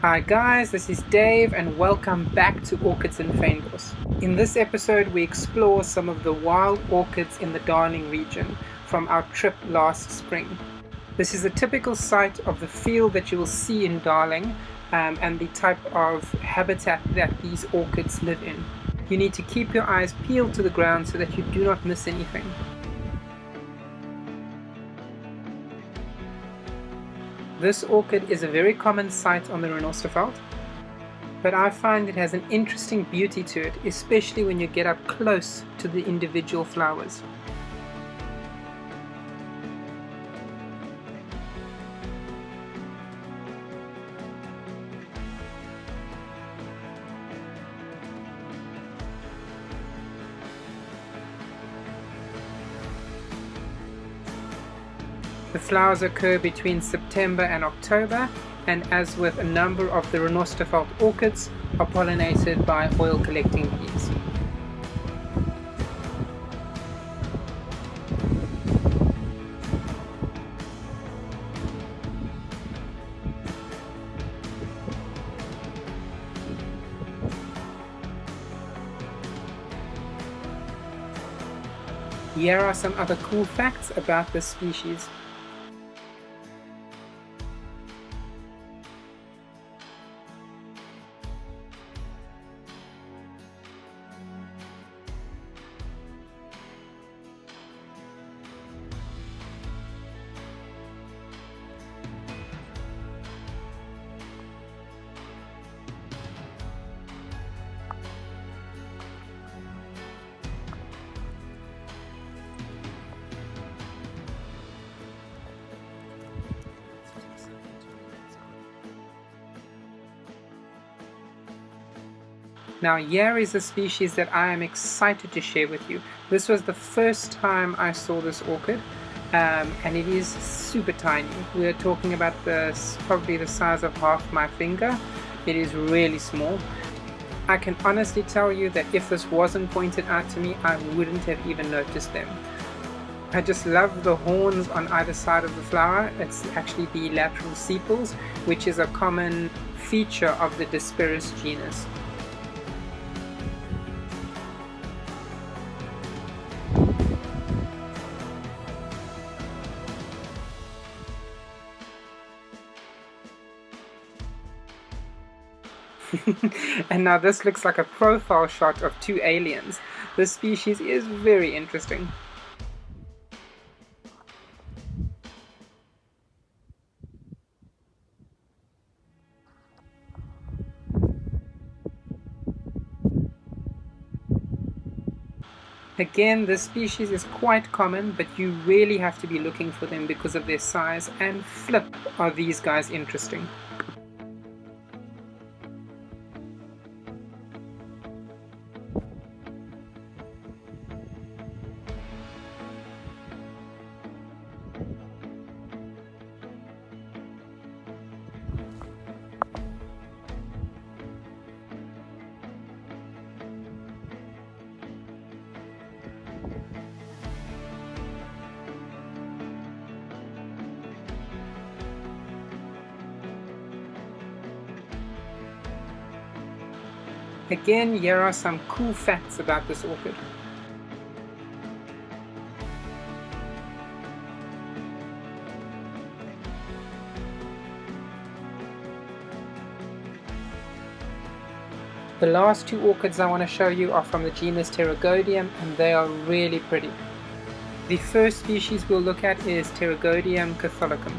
Hi guys, this is Dave and welcome back to Orchids in Fynbos. In this episode we explore some of the wild orchids in the Darling region from our trip last spring. This is a typical site of the field that you will see in Darling and the type of habitat that these orchids live in. You need to keep your eyes peeled to the ground so that you do not miss anything. This orchid is a very common sight on the Renosterveld, but I find it has an interesting beauty to it, especially when you get up close to the individual flowers. The flowers occur between September and October, and as with a number of the Renosterveld orchids, are pollinated by oil-collecting bees. Here are some other cool facts about this species. Now here is a species that I am excited to share with you. This was the first time I saw this orchid and it is super tiny. We are talking about probably the size of half my finger. It is really small. I can honestly tell you that if this wasn't pointed out to me, I wouldn't have even noticed them. I just love the horns on either side of the flower. It's actually the lateral sepals, which is a common feature of the Disperis genus. And now this looks like a profile shot of two aliens. This species is very interesting. Again, this species is quite common, but you really have to be looking for them because of their size, and flip are these guys interesting. Again, here are some cool facts about this orchid. The last two orchids I want to show you are from the genus Pterygodium, and they are really pretty. The first species we'll look at is Pterygodium catholicum.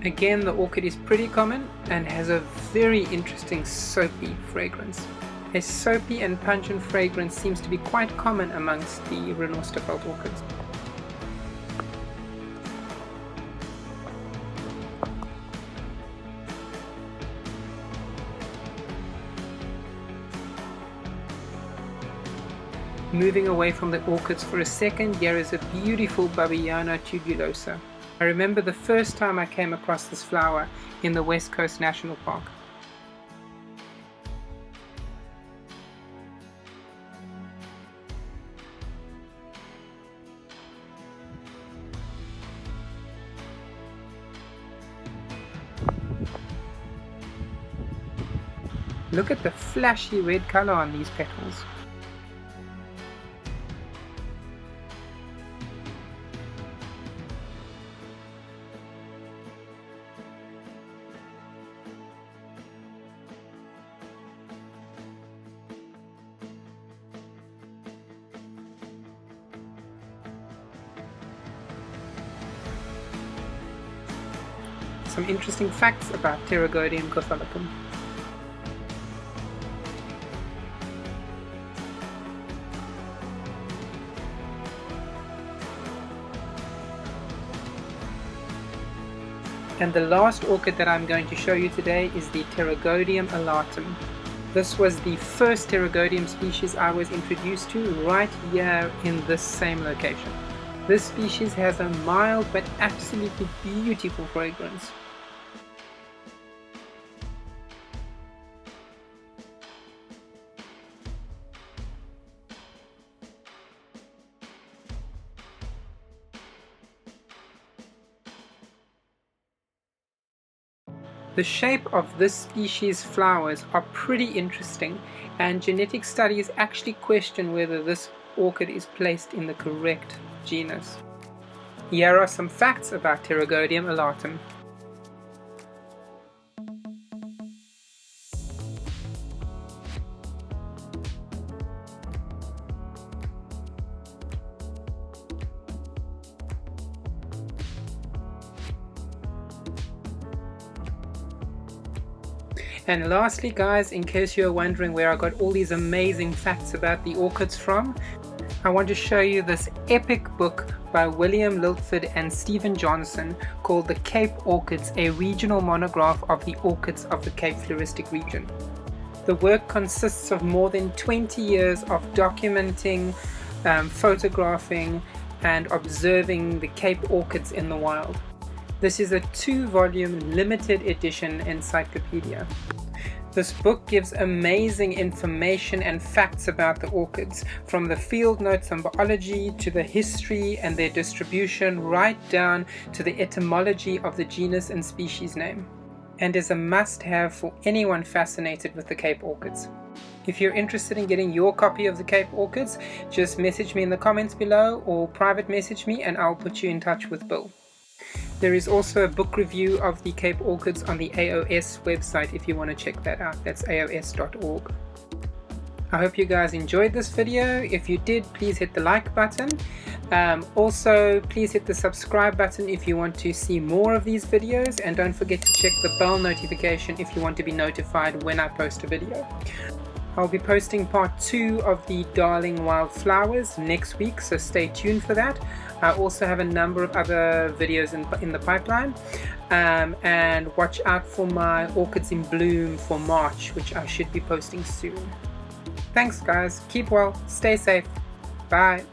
Again, the orchid is pretty common and has a very interesting soapy fragrance. A soapy and pungent fragrance seems to be quite common amongst the Renosterveld orchids. Moving away from the orchids for a second, here is a beautiful Babiana tubulosa. I remember the first time I came across this flower in the West Coast National Park. Look at the flashy red color on these petals. Some interesting facts about Pterygodium catholicum. And the last orchid that I'm going to show you today is the Pterygodium alatum. This was the first Pterygodium species I was introduced to right here in this same location. This species has a mild but absolutely beautiful fragrance. The shape of this species' flowers are pretty interesting, and genetic studies actually question whether this orchid is placed in the correct genus. Here are some facts about Pterygodium alatum. And lastly guys, in case you're wondering where I got all these amazing facts about the orchids from, I want to show you this epic book by William Liltford and Stephen Johnson called The Cape Orchids, a regional monograph of the orchids of the Cape Floristic region. The work consists of more than 20 years of documenting, photographing and observing the Cape orchids in the wild. This is a 2-volume limited edition encyclopedia. This book gives amazing information and facts about the orchids, from the field notes on biology to the history and their distribution, right down to the etymology of the genus and species name, and is a must-have for anyone fascinated with the Cape orchids. If you're interested in getting your copy of the Cape orchids, just message me in the comments below or private message me and I'll put you in touch with Bill. There is also a book review of the Cape orchids on the AOS website if you want to check that out. That's aos.org. I hope you guys enjoyed this video. If you did, please hit the like button. Also, please hit the subscribe button if you want to see more of these videos, and don't forget to check the bell notification if you want to be notified when I post a video. I'll be posting part 2 of the Darling Wildflowers next week, so stay tuned for that. I also have a number of other videos in the pipeline, and watch out for my Orchids in Bloom for March, which I should be posting soon. Thanks guys, keep well, stay safe, bye.